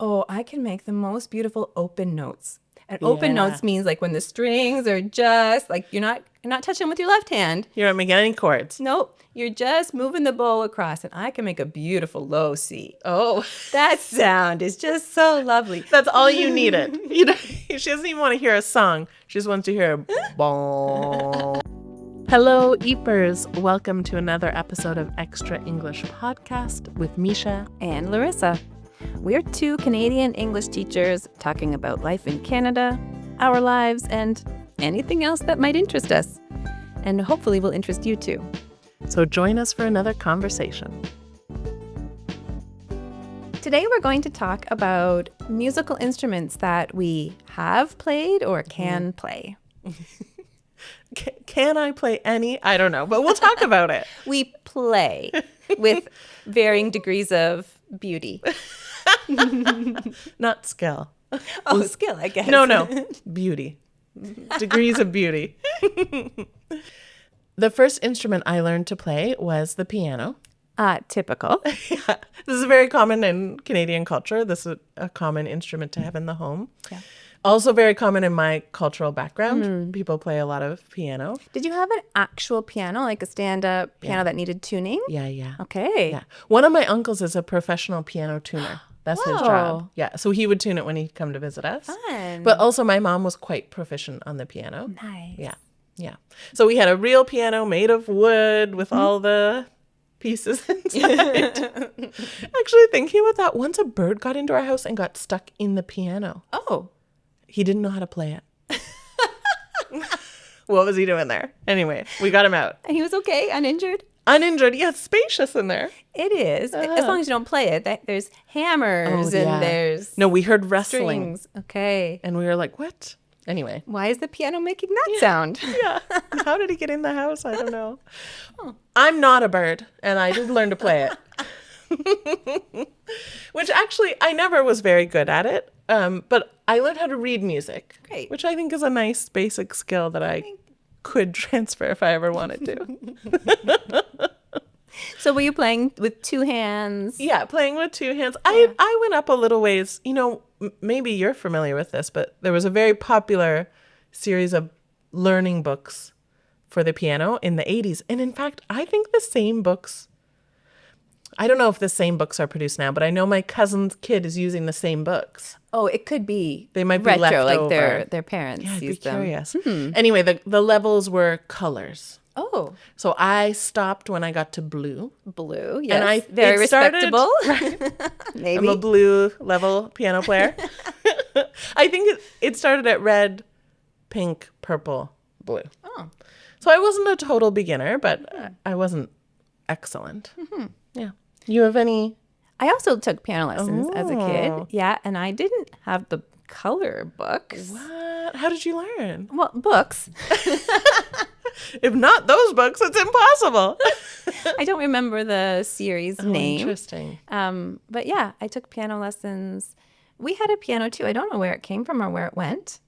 Oh, I can make the most beautiful open notes. And open notes means like when the strings are just like you're not touching with your left hand. You don't make any chords. Nope. You're just moving the bow across, and I can make a beautiful low C. Oh, that sound is just so lovely. That's all you needed. She doesn't even want to hear a song. She just wants to hear a bong. Hello, Eepers. Welcome to another episode of Extra English Podcast with Misha and Larissa. We're two Canadian English teachers talking about life in Canada, our lives, and anything else that might interest us. And hopefully will interest you too. So join us for another conversation. Today we're going to talk about musical instruments that we have played or can play. Can I play any? I don't know, but we'll talk about it. We play with varying degrees of beauty. Not skill. Oh, skill, I guess. No. Beauty. Degrees of beauty. The first instrument I learned to play was the piano. Typical. Yeah. This is very common in Canadian culture. This is a common instrument to have in the home. Yeah. Also very common in my cultural background. People play a lot of piano. Did you have an actual piano, like a stand-up piano that needed tuning? Yeah. Okay. Yeah. One of my uncles is a professional piano tuner. That's his job. Yeah. So he would tune it when he'd come to visit us. Fun. But also my mom was quite proficient on the piano. Nice. Yeah. So we had a real piano made of wood with all the pieces inside. Actually, thinking about that, once a bird got into our house and got stuck in the piano. Oh. He didn't know how to play it. What was he doing there? Anyway, we got him out. And he was okay, uninjured? Uninjured. Yeah, it's spacious in there. It is. As long as you don't play it. There's hammers and there's No, we heard wrestling. strings. Okay. And we were like, what? Anyway. Why is the piano making that sound? Yeah. How did he get in the house? I don't know. I'm not a bird, and I did learn to play it. Which actually, I never was very good at it. But I learned how to read music. Great. Which I think is a nice basic skill that I could transfer if I ever wanted to. So were you playing with two hands? Yeah, playing with two hands. I went up a little ways. You know, maybe you're familiar with this, but there was a very popular series of learning books for the piano in the 80s. And in fact, I think the same books, I don't know if the same books are produced now, but I know my cousin's kid is using the same books. Oh, it could be. They might be retro, left like over. their parents Yeah, I'd be used them. curious. Anyway, the levels were colors. Oh, So I stopped when I got to blue. blue. Yes, And very it started- respectable. Maybe. I'm a blue level piano player. I think it started at red, pink, purple, blue. Oh. So I wasn't a total beginner, but I wasn't excellent. Yeah. You have any? I also took piano lessons as a kid. Oh. Yeah, and I didn't have the color books. What? How did you learn? Well, books. If not those books, it's impossible. I don't remember the series name. Interesting. But yeah, I took piano lessons. We had a piano too. I don't know where it came from or where it went.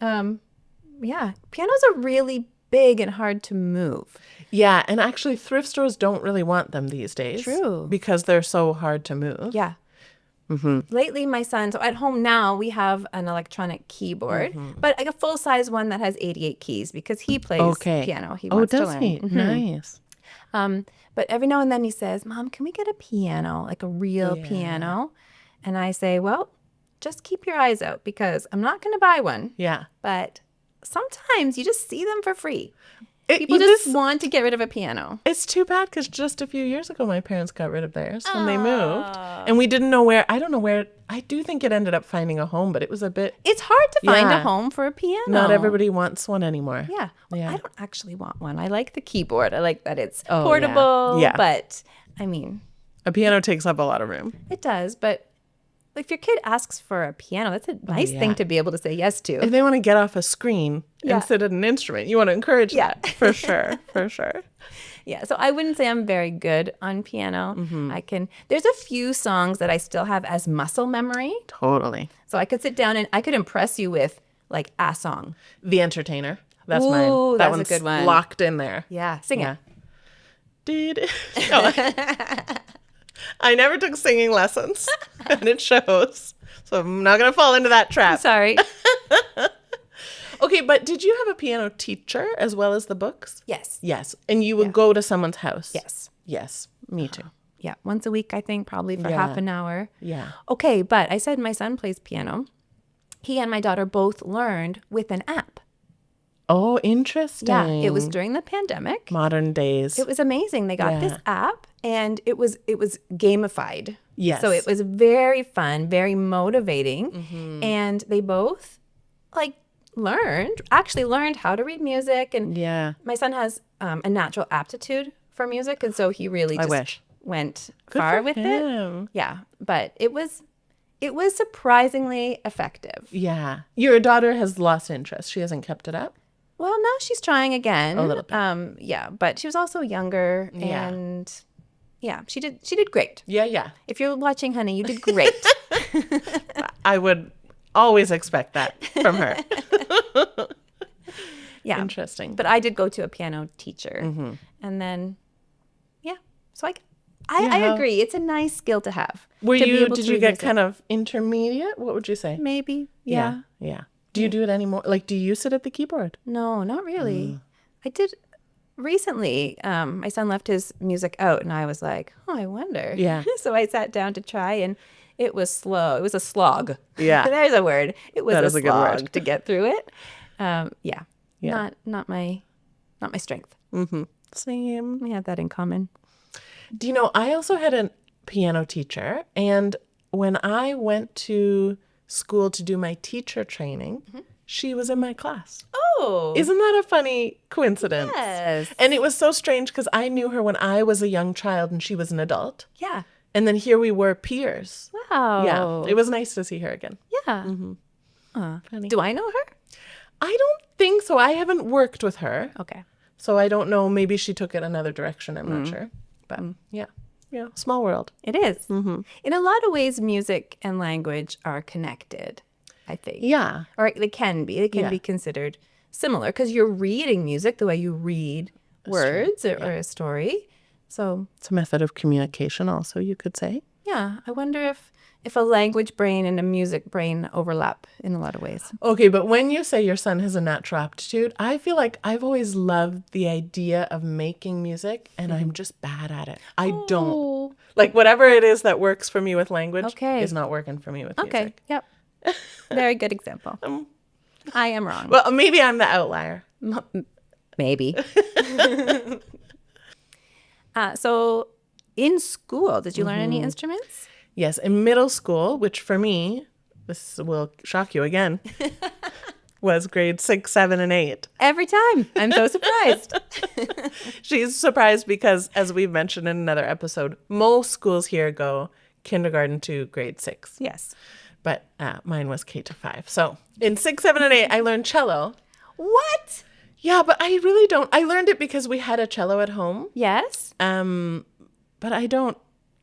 Yeah, pianos are really big and hard to move. Yeah, and actually thrift stores don't really want them these days. True. Because they're so hard to move. Yeah. Lately, my son, so at home now, we have an electronic keyboard, but like a full-size one that has 88 keys because he plays piano. He wants to does learn. he? Nice. But every now and then he says, Mom, can we get a piano, like a real piano? And I say, well, just keep your eyes out because I'm not going to buy one. Yeah. But sometimes you just see them for free. It- People you just want to get rid of a piano. It's too bad because just a few years ago, my parents got rid of theirs when they moved. And we didn't know where, I don't know where, I do think it ended up finding a home, but it was a bit, It's hard to find a Yeah. home for a piano. not everybody wants one anymore. Yeah. Well, Yeah. I don't actually want one. I like the keyboard. I like that it's Oh, yeah. portable. Yeah. But, I mean, A piano takes up a lot of room. it does. But if your kid asks for a piano, that's a nice yeah. thing to be able to say yes to. If they want to get off a screen Yeah. and sit at an instrument, you want to encourage Yeah. that. For sure. For sure. Yeah, so I wouldn't say I'm very good on piano. There's a few songs that I still have as muscle memory. Totally. So I could sit down and I could impress you with like a song. The Entertainer. That's Ooh, mine. That that's a one's good one. locked in there. Yeah, sing Yeah. it. Did I never took singing lessons, and it shows. So I'm not going to fall into that trap. Sorry. Okay, but did you have a piano teacher as well as the books? Yes. Yes. And you would go to someone's house? Yes. Yes. Me too. Yeah. Once a week, I think, probably for half an hour. Yeah. Okay, but I said my son plays piano. He and my daughter both learned with an app. Oh, interesting. Yeah. It was during the pandemic. Modern days. It was amazing. They got this app and it was gamified. Yes. So it was very fun, very motivating. And they both actually learned how to read music. And my son has a natural aptitude for music. And so he really just went far with it. Yeah. But it was surprisingly effective. Yeah. Your daughter has lost interest. She hasn't kept it up? Well, now she's trying again. A little bit. Yeah, but she was also younger and she did great. Yeah. If you're watching, honey, you did great. I would always expect that from her. Yeah. Interesting. But I did go to a piano teacher. And then so I agree. It's a nice skill to have. Did you get kind of intermediate? What would you say? Maybe. Yeah. Yeah. Do you do it anymore? Like, do you sit at the keyboard? No, not really. I did recently. My son left his music out and I was like, oh, I wonder. Yeah. So I sat down to try and it was slow. It was a slog. Yeah. There's a word. It was a good word. slog to get through it. Yeah. Not my strength. Same. We have that in common. Do you know, I also had a piano teacher, and when I went to school to do my teacher training, she was in my class. Oh. Isn't that a funny coincidence? Yes. And it was so strange because I knew her when I was a young child and she was an adult. Yeah. And then here we were peers. Wow. Yeah. It was nice to see her again. Yeah. Funny. Do I know her? I don't think so. I haven't worked with her. Okay. So I don't know. Maybe she took it another direction. I'm not sure. But yeah, small world. It is. In a lot of ways, music and language are connected, I think. Yeah. Or they can be. They can be considered similar because you're reading music the way you read words or a story. So it's a method of communication also, you could say. Yeah. I wonder if a language brain and a music brain overlap in a lot of ways. Okay, but when you say your son has a natural aptitude, I feel like I've always loved the idea of making music, and I'm just bad at it. I don't. Like, whatever it is that works for me with language is not working for me with music. Okay, yep. Very good example. I am wrong. Well, maybe I'm the outlier. Maybe. So in school, did you learn any instruments? Yes, in middle school, which for me, this will shock you again, was grade 6, 7, and 8. Every time. I'm so surprised. She's surprised because, as we've mentioned in another episode, most schools here go kindergarten to grade 6. Yes. But mine was K to 5. So in 6, 7, and 8, I learned cello. What? Yeah, but I really don't. I learned it because we had a cello at home. Yes. But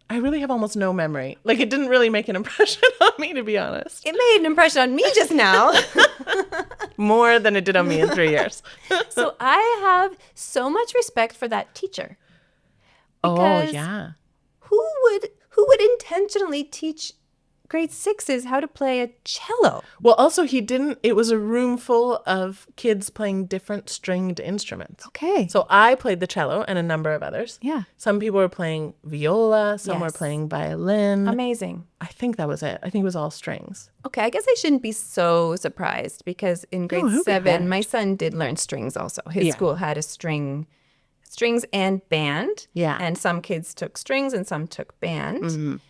I really have almost no memory. Like, it didn't really make an impression on me, to be honest. It made an impression on me just now. More than it did on me in 3 years. So I have so much respect for that teacher. Oh, yeah. Who would intentionally teach grade 6s how to play a cello? Well, also, it was a room full of kids playing different stringed instruments. Okay. So I played the cello and a number of others. Yeah. Some people were playing viola. Some were playing violin. Amazing. I think that was it. I think it was all strings. Okay, I guess I shouldn't be so surprised because in grade 7, my son did learn strings also. His school had a strings and band. Yeah. And some kids took strings and some took band.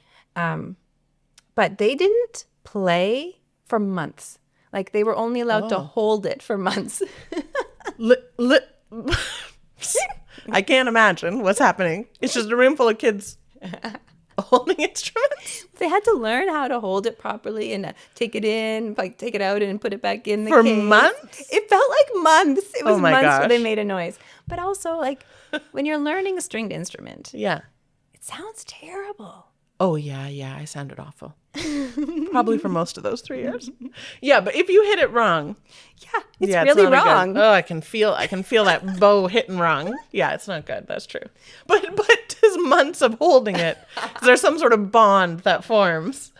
But they didn't play for months. Like, they were only allowed to hold it for months. I can't imagine what's happening. It's just a room full of kids holding instruments. They had to learn how to hold it properly and take it in, like take it out and put it back in the for case. Months? It felt like months. It was my months gosh. where they made a noise. But also, like, when you're learning a stringed instrument, Yeah. it sounds terrible. Oh, yeah, I sounded awful. Probably for most of those 3 years. Yeah, but if you hit it wrong. Yeah, it's really wrong. I can feel that bow hitting wrong. Yeah, it's not good. That's true. But just months of holding it. There's some sort of bond that forms.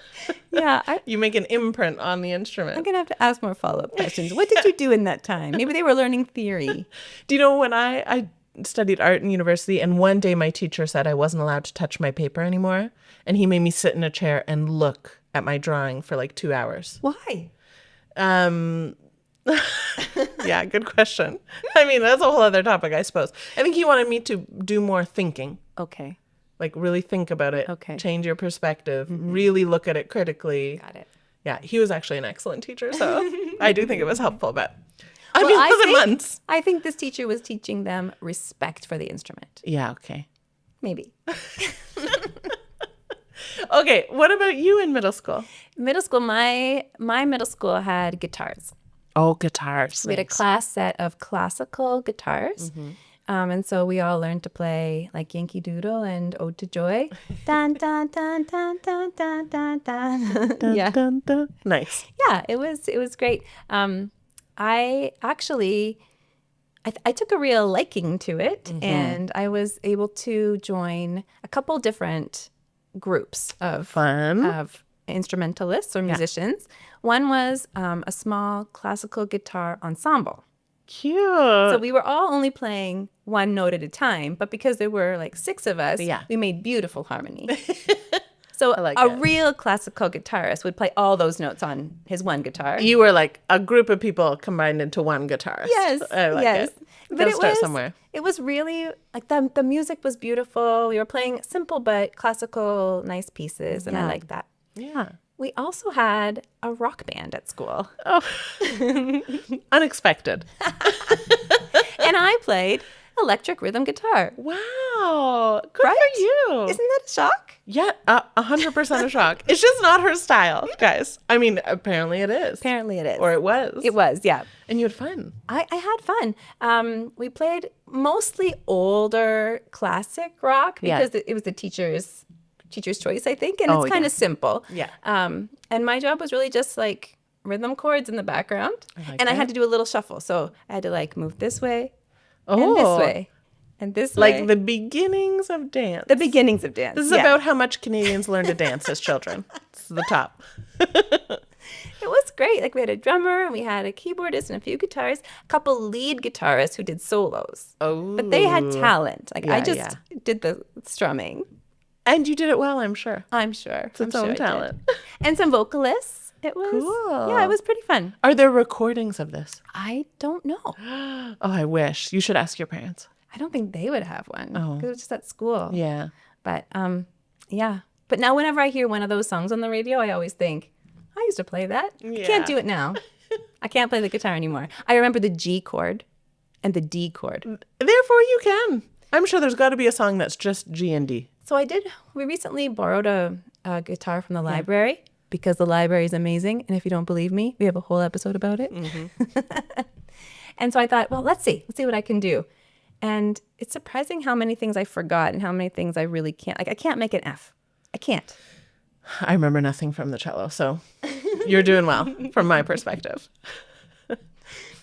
Yeah. You make an imprint on the instrument. I'm going to have to ask more follow-up questions. What did you do in that time? Maybe they were learning theory. Do you know when I studied art in university, and one day my teacher said I wasn't allowed to touch my paper anymore, and he made me sit in a chair and look at my drawing for like 2 hours. Why? Yeah, good question. I mean, that's a whole other topic, I suppose. I think he wanted me to do more thinking. Okay. Like really think about it. Okay. Change your perspective. Really look at it critically. Got it. Yeah, he was actually an excellent teacher, so I do think it was helpful, but months. I think this teacher was teaching them respect for the instrument. Yeah, okay. Maybe. Okay, what about you in middle school? Middle school, my middle school had guitars. Oh, guitars. We had a class set of classical guitars. And so we all learned to play like Yankee Doodle and Ode to Joy. Dun, dun, dun, dun, dun, dun, dun, dun. Yeah. Dun, dun. Nice. Yeah, it was great. I actually, I took a real liking to it, and I was able to join a couple different groups of instrumentalists or musicians. One was a small classical guitar ensemble. Cute. So we were all only playing one note at a time, but because there were like 6 of us, we made beautiful harmony. So real classical guitarist would play all those notes on his one guitar. You were like a group of people combined into one guitarist. Yes, I like it. But start somewhere. It was really like the music was beautiful. We were playing simple but classical, nice pieces, and I liked that. Yeah. We also had a rock band at school. Oh, unexpected. And I played electric rhythm guitar. Wow. Good for you. Isn't that a shock? Yeah, 100% a shock. It's just not her style, guys. I mean, apparently it is. Apparently it is. Or it was. It was, yeah. And you had fun. I had fun. We played mostly older classic rock because it was the teacher's choice, I think, and it's kind of simple. Yeah. And my job was really just like rhythm chords in the background, I had to do a little shuffle. So I had to like move this way, and this way, and this way. Like the beginnings of dance. The beginnings of dance. This is about how much Canadians learn to dance as children. This is the top. It was great. Like we had a drummer, and we had a keyboardist and a few guitarists, a couple lead guitarists who did solos. Oh. But they had talent. Like I just did the strumming. And you did it well, I'm sure. I'm sure. It's its own talent. And some vocalists. It was cool. Yeah, it was pretty fun. Are there recordings of this? I don't know. Oh, I wish. You should ask your parents. I don't think they would have one. Oh. Because it was just at school. Yeah. But yeah. But now whenever I hear one of those songs on the radio, I always think, I used to play that. Yeah. I can't do it now. I can't play the guitar anymore. I remember the G chord and the D chord. Therefore, you can. I'm sure there's got to be a song that's just G and D. So we recently borrowed a guitar from the library because the library is amazing. And if you don't believe me, we have a whole episode about it. And so I thought, well, let's see what I can do. And it's surprising how many things I forgot and how many things I really can't. Like I can't make an F. I can't. I remember nothing from the cello, so you're doing well from my perspective.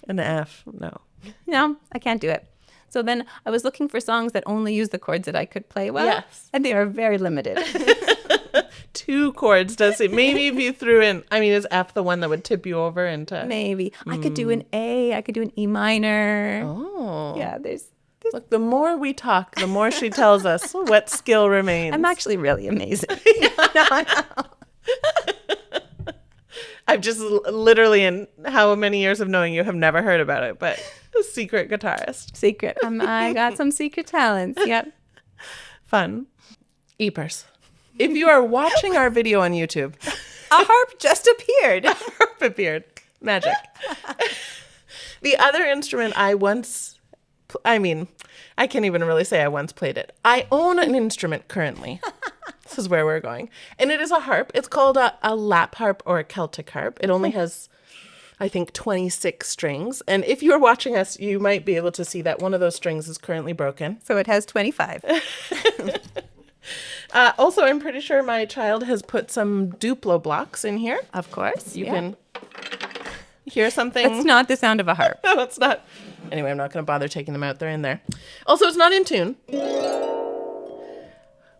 An F, no. No, I can't do it. So then I was looking for songs that only use the chords that I could play well. Yes. And they are very limited. 2 chords, does it? Maybe if you threw in, I mean, is F the one that would tip you over into? Maybe. I could do an A. I could do an E minor. Oh. Yeah, there's Look, the more we talk, the more she tells us what skill remains. I'm actually really amazing. No. I've just literally, in how many years of knowing you, have never heard about it, but a secret guitarist. Secret. I got some secret talents. Yep. Fun. Eepers. If you are watching our video on YouTube, a harp just appeared. A harp appeared. Magic. The other instrument I can't even really say I once played it. I own an instrument currently. This is where we're going. And it is a harp. It's called a lap harp or a Celtic harp. It only has, I think, 26 strings. And if you're watching us, you might be able to see that one of those strings is currently broken. So it has 25. Also, I'm pretty sure my child has put some Duplo blocks in here. Of course. You can hear something. It's not the sound of a harp. No, it's not. Anyway, I'm not going to bother taking them out. They're in there. Also, it's not in tune.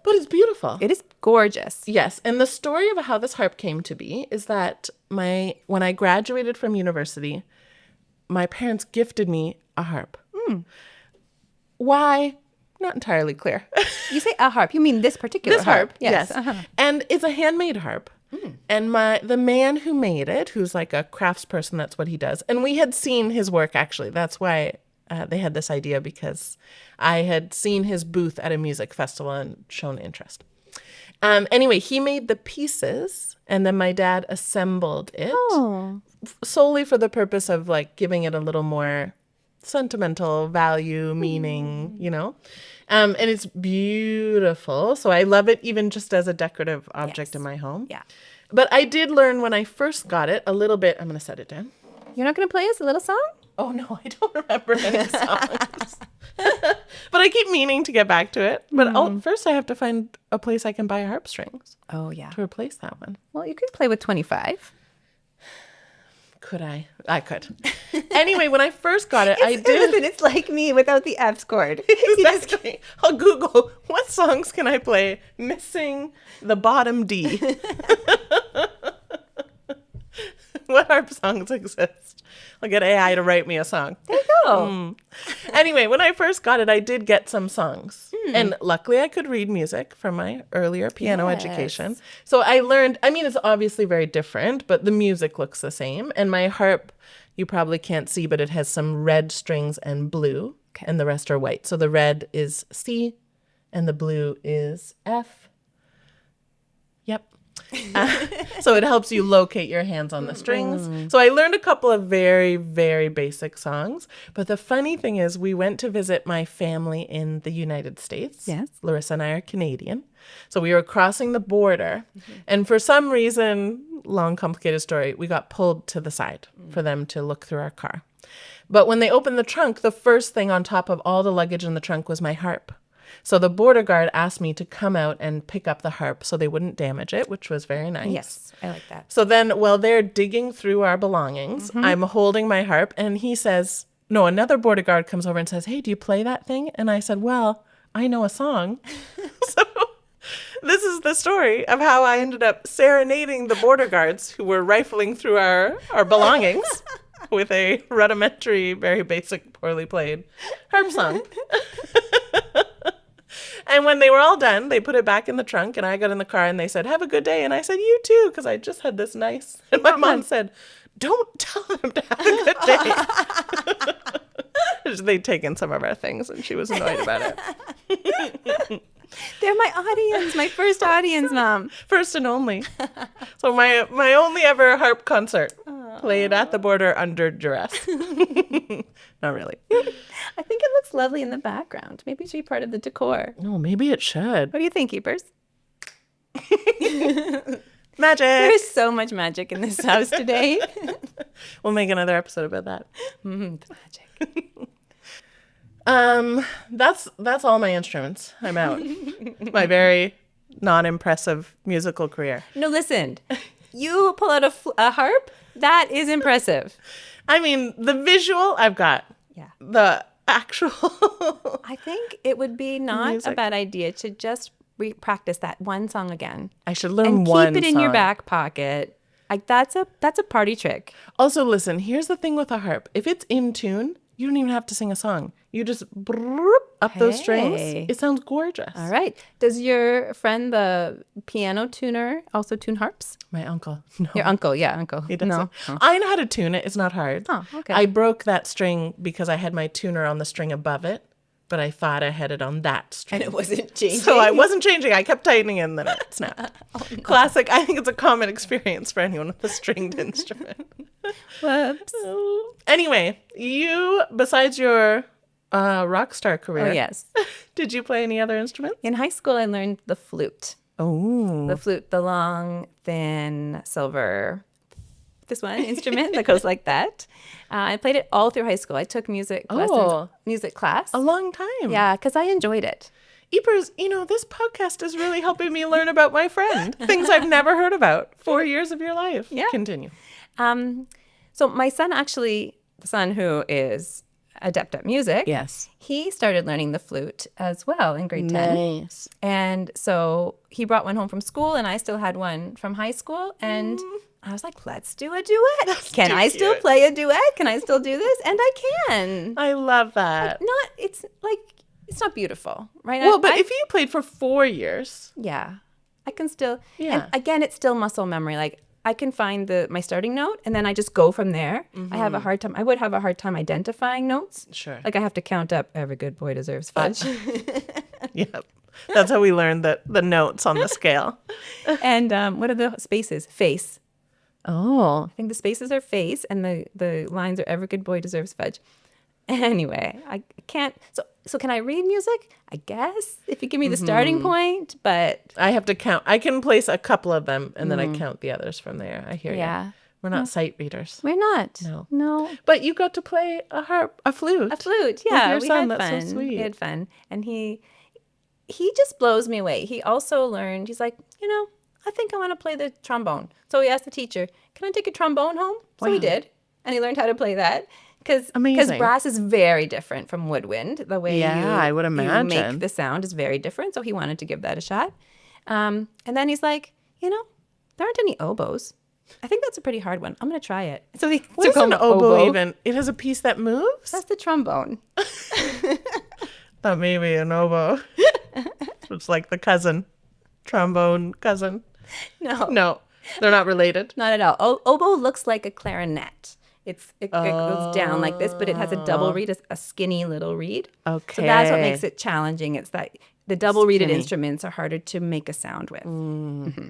But it's beautiful. It is gorgeous. Yes. And the story of how this harp came to be is that when I graduated from university, my parents gifted me a harp. Why? Not entirely clear. You say a harp. You mean this particular harp? Yes. And it's a handmade harp. And the man who made it, who's like a craftsperson, that's what he does. And we had seen his work, actually. That's why they had this idea, because I had seen his booth at a music festival and shown interest. Anyway, he made the pieces, and then my dad assembled it solely for the purpose of like giving it a little more sentimental value, meaning, you know. And it's beautiful. So I love it even just as a decorative object in my home. Yeah. But I did learn when I first got it a little bit. I'm going to set it down. You're not going to play us a little song? Oh, no, I don't remember any songs. But I keep meaning to get back to it. But first I have to find a place I can buy harp strings. Oh, yeah. To replace that one. Well, you could play with 25. Could I? I could. Anyway, when I first got it, I did. Listen, it's like me without the F chord. Exactly. I'll Google what songs can I play missing the bottom D. What harp songs exist? I'll get AI to write me a song. There you go. Anyway, when I first got it, I did get some songs. And luckily I could read music from my earlier piano education. So I learned, I mean, it's obviously very different, but the music looks the same. And my harp, you probably can't see, but it has some red strings and blue, and the rest are white. So the red is C and the blue is F. Yep. So it helps you locate your hands on the strings. So I learned a couple of very, very basic songs. But the funny thing is, we went to visit my family in the United States. Yes. Larissa and I are Canadian. So we were crossing the border. And for some reason, long, complicated story, we got pulled to the side for them to look through our car. But when they opened the trunk, the first thing on top of all the luggage in the trunk was my harp. So the border guard asked me to come out and pick up the harp so they wouldn't damage it, which was very nice. Yes, I like that. So then while they're digging through our belongings, I'm holding my harp, and he says, no, another border guard comes over and says, hey, do you play that thing? And I said, well, I know a song. So this is the story of how I ended up serenading the border guards who were rifling through our belongings with a rudimentary, very basic, poorly played harp song. And when they were all done, they put it back in the trunk, and I got in the car and they said, have a good day. And I said, you too, because I just had this nice. And my mom said, don't tell them to have a good day. They'd taken some of our things and she was annoyed about it. They're my audience, my first audience, Mom. First and only. So my only ever harp concert. Played at the border under duress. Not really. I think it looks lovely in the background. Maybe it should be part of the decor. No, maybe it should. What do you think, Keepers? Magic. There's so much magic in this house today. We'll make another episode about that. The magic. That's all my instruments. I'm out. My very non-impressive musical career. No, listen. You pull out a harp? That is impressive. I mean, the visual I've got. Yeah. The actual. I think it would be not music. A bad idea to just practice that one song again. I should learn and one keep it in song. your back pocket. Like that's a party trick. Also, listen, here's the thing with a harp. If it's in tune, you don't even have to sing a song. You just up those strings. It sounds gorgeous. All right. Does your friend, the piano tuner, also tune harps? My uncle. No. Your uncle, yeah, uncle. He doesn't. No. I know how to tune it. It's not hard. Oh, okay. I broke that string because I had my tuner on the string above it, but I thought I had it on that string. And it wasn't changing. So I wasn't changing. I kept tightening it and then it snapped. Oh, no. Classic. I think it's a common experience for anyone with a stringed instrument. Whoops. Anyway, you, besides your rock star career. Oh, yes. Did you play any other instruments? In high school, I learned the flute. Oh. The flute, the long, thin, silver, this one instrument that goes like that. I played it all through high school. I took music class. A long time. Yeah, because I enjoyed it. Ypres, this podcast is really helping me learn about my friend. Things I've never heard about. 4 years of your life. Yeah. Continue. So my son actually, the son who is adept at music, Yes. he started learning the flute as well in grade 10. Nice. And so he brought one home from school, and I still had one from high school. And I was like, let's do a duet. Can I still play a duet? Can I still do this? And I can. I love that. It's not beautiful, right? Well, but if you played for 4 years. Yeah. I can still. Yeah. And again, it's still muscle memory. Like, I can find my starting note, and then I just go from there. I would have a hard time identifying notes. Sure. Like, I have to count up, every good boy deserves fudge. Yep. That's how we learned the notes on the scale. And what are the spaces? Face. Oh. I think the spaces are face, and the lines are every good boy deserves fudge. Anyway, I can't. So can I read music? I guess, if you give me the starting point, but I have to count. I can place a couple of them, and then I count the others from there. I hear you. We're not sight readers. We're not. No. But you got to play a flute. A flute, yeah. With your son. Had That's fun. so sweet. We had fun. And he just blows me away. He also learned, he's like, I think I want to play the trombone. So he asked the teacher, can I take a trombone home? So he did. And he learned how to play that. Because brass is very different from woodwind. The way I would imagine. You make the sound is very different. So he wanted to give that a shot. And then he's like, there aren't any oboes. I think that's a pretty hard one. I'm going to try it. So he What is an oboe even? It has a piece that moves? That's the trombone. Thought maybe an oboe. It's like the trombone cousin. No, they're not related. Not at all. Oboe looks like a clarinet. It goes down like this, but it has a double reed, a skinny little reed. Okay. So that's what makes it challenging. It's that the double-reeded instruments are harder to make a sound with. Mm-hmm.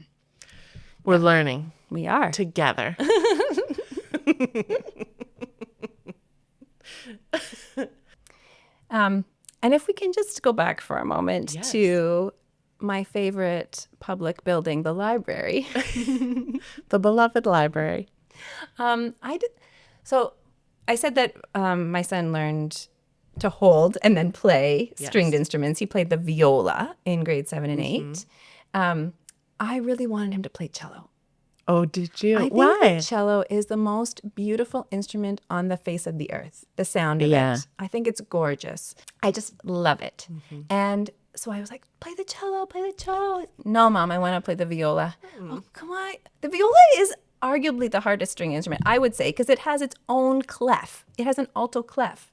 We're learning. We are. Together. And if we can just go back for a moment to my favorite public building, the library. The beloved library. So I said that my son learned to hold and then play stringed instruments. He played the viola in grade 7 and 8. I really wanted him to play cello. Oh, did you? I think that cello is the most beautiful instrument on the face of the earth. The sound of it. I think it's gorgeous. I just love it. And so I was like, play the cello, play the cello. No, Mom, I want to play the viola. Oh, come on. The viola is arguably the hardest string instrument, I would say, because it has its own clef. It has an alto clef.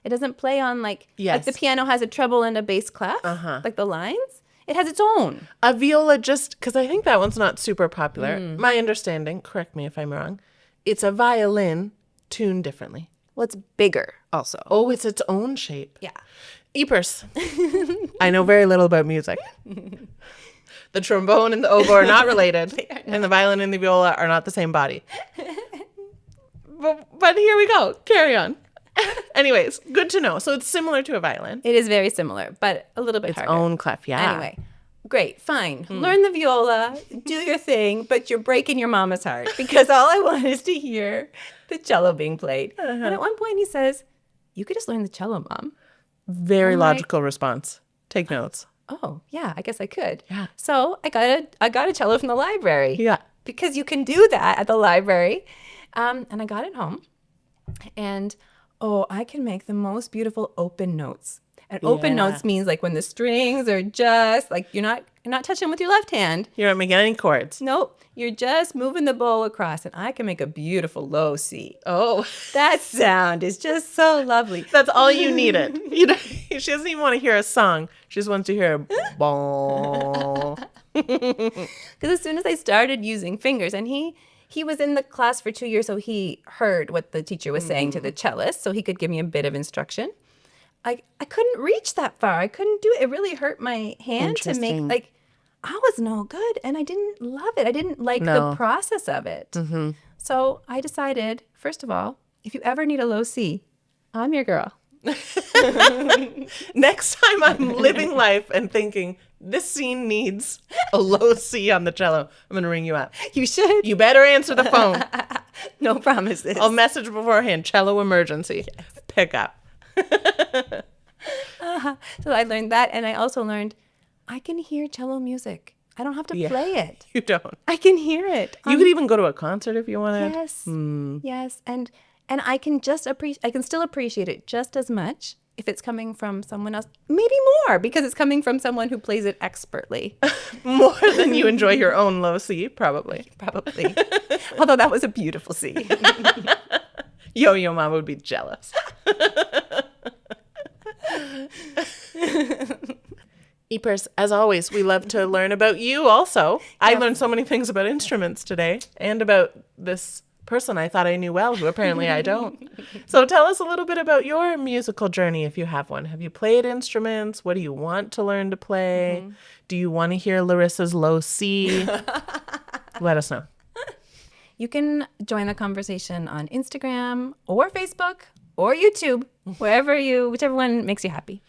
It doesn't play on like the piano has a treble and a bass clef, like the lines. It has its own. A viola, just because I think that one's not super popular. My understanding, correct me if I'm wrong, it's a violin tuned differently. Well, it's bigger also. Oh, it's its own shape. Yeah. Ypres. I know very little about music. The trombone and the oboe are not related, and the violin and the viola are not the same body. But here we go. Carry on. Anyways, good to know. So it's similar to a violin. It is very similar, but a little bit harder. Its own clef, yeah. Anyway, great, fine. Learn the viola, do your thing, but you're breaking your mama's heart because all I want is to hear the cello being played. And at one point he says, you could just learn the cello, Mom. Very logical response. Take notes. Oh, yeah, I guess I could. Yeah. So I got a cello from the library. Yeah. Because you can do that at the library. And I got it home. And I can make the most beautiful open notes. And open notes means like when the strings are just like you're not touching with your left hand. You're not making any chords. Nope. You're just moving the bow across, and I can make a beautiful low C. Oh, that sound is just so lovely. That's all you needed. She doesn't even want to hear a song. She just wants to hear a bong. Because as soon as I started using fingers, and he was in the class for 2 years, so he heard what the teacher was saying to the cellist, so he could give me a bit of instruction. I couldn't reach that far. I couldn't do it. It really hurt my hand to make, I was no good, and I didn't love it. I didn't like the process of it. So I decided, first of all, if you ever need a low C, I'm your girl. Next time I'm living life and thinking, this scene needs a low C on the cello, I'm going to ring you up. You should. You better answer the phone. No promises. I'll message beforehand, cello emergency. Pick up. So I learned that, and I also learned I can hear cello music. I don't have to play it. You don't. I can hear it. You could even go to a concert if you wanted. Yes. Yes. And I can I can still appreciate it just as much if it's coming from someone else. Maybe more, because it's coming from someone who plays it expertly. More than you enjoy your own low C, probably. Probably. Although that was a beautiful C. Yo-Yo Mama would be jealous. Epers, as always, we love to learn about you also. Yep. I learned so many things about instruments today and about this person I thought I knew well, who apparently I don't. So tell us a little bit about your musical journey, if you have one. Have you played instruments? What do you want to learn to play? Mm-hmm. Do you want to hear Larissa's low C? Let us know. You can join the conversation on Instagram or Facebook or YouTube, whichever one makes you happy.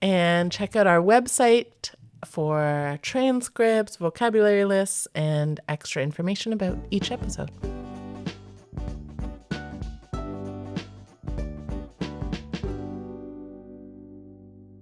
And check out our website for transcripts, vocabulary lists, and extra information about each episode.